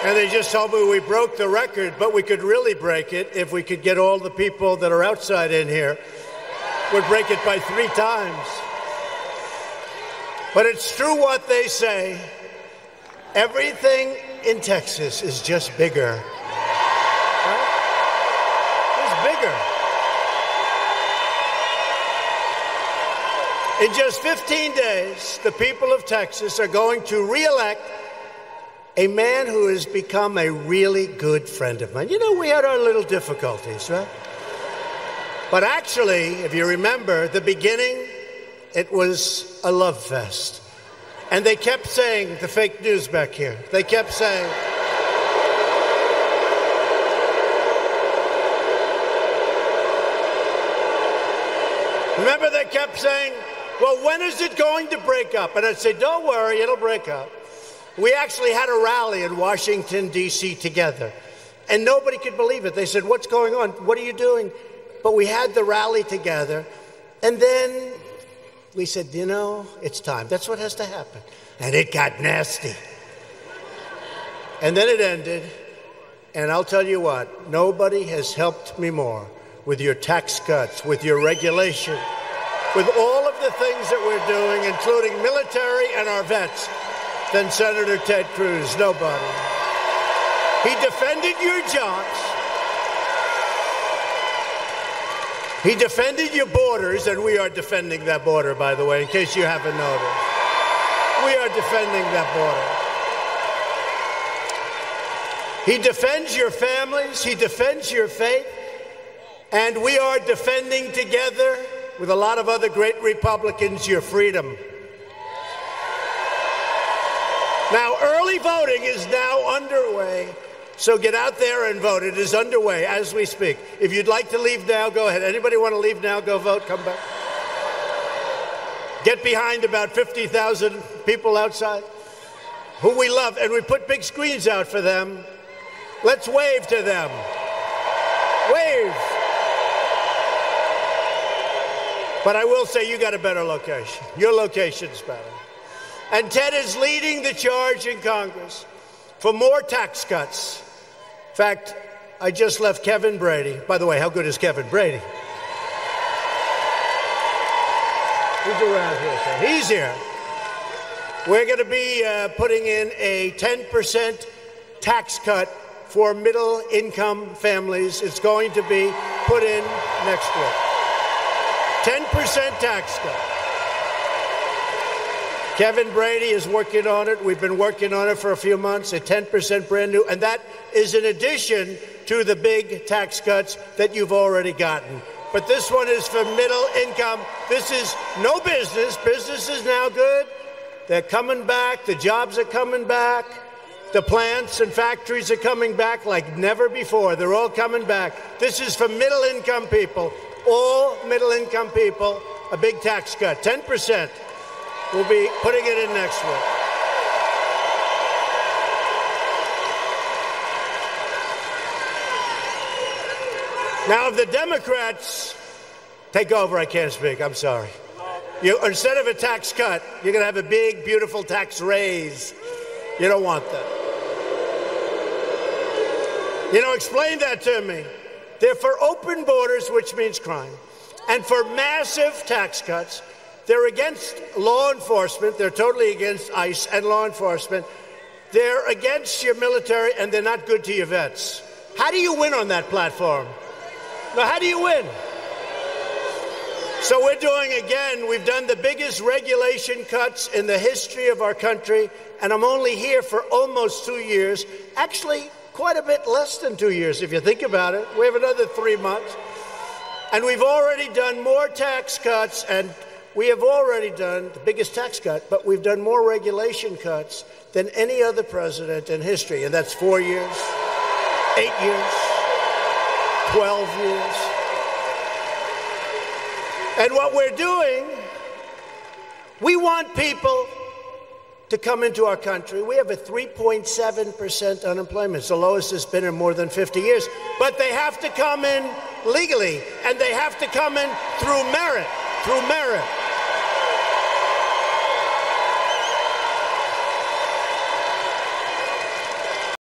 And they just told me we broke the record, but we could really break it if we could get all the people that are outside in here. We'd break it by 3 times. But it's true what they say. Everything in Texas is just bigger. Right? It's bigger. In just 15 days, the people of Texas are going to re-elect a man who has become a really good friend of mine. You know, we had our little difficulties, right? But actually, if you remember, the beginning, it was a love fest. And they kept saying, the fake news back here, they kept saying, remember they kept saying, well, when is it going to break up? And I'd say, don't worry, it'll break up. We actually had a rally in Washington, D.C. together, and nobody could believe it. They said, what's going on? What are you doing? But we had the rally together, and then we said, you know, it's time. That's what has to happen. And it got nasty. And then it ended, and I'll tell you what, nobody has helped me more with your tax cuts, with your regulation, with all of the things that we're doing, including military and our vets, than Senator Ted Cruz. Nobody. He defended your jobs. He defended your borders, and we are defending that border, by the way, in case you haven't noticed. We are defending that border. He defends your families. He defends your faith. And we are defending together with a lot of other great Republicans your freedom. Now, early voting is now underway, so get out there and vote. It is underway as we speak. If you'd like to leave now, go ahead. Anybody want to leave now? Go vote. Come back. Get behind about 50,000 people outside who we love, and we put big screens out for them. Let's wave to them. Wave. But I will say you got a better location. Your location's better. And Ted is leading the charge in Congress for more tax cuts. In fact, I just left Kevin Brady. By the way, how good is Kevin Brady? He's around here, sir. He's here. We're going to be putting in a 10% tax cut for middle-income families. It's going to be put in next week. 10% tax cut. Kevin Brady is working on it. We've been working on it for a few months, a 10% brand new. And that is in addition to the big tax cuts that you've already gotten. But this one is for middle income. This is no business. Business is now good. They're coming back. The jobs are coming back. The plants and factories are coming back like never before. They're all coming back. This is for middle income people. All middle income people, a big tax cut, 10%. We'll be putting it in next week. Now, if the Democrats take over, I can't speak. I'm sorry. Instead of a tax cut, you're going to have a big, beautiful tax raise. You don't want that. Explain that to me. They're for open borders, which means crime, and for massive tax cuts. They're against law enforcement. They're totally against ICE and law enforcement. They're against your military, and they're not good to your vets. How do you win on that platform? Now, how do you win? So we're doing, again, we've done the biggest regulation cuts in the history of our country, and I'm only here for almost 2 years. Actually, quite a bit less than 2 years, if you think about it. We have another 3 months. And we've already done more tax cuts, and we have already done the biggest tax cut, but we've done more regulation cuts than any other president in history. And that's 4 years, 8 years, 12 years. And what we're doing, we want people to come into our country. We have a 3.7% unemployment. It's the lowest it's been in more than 50 years. But they have to come in legally, and they have to come in through merit,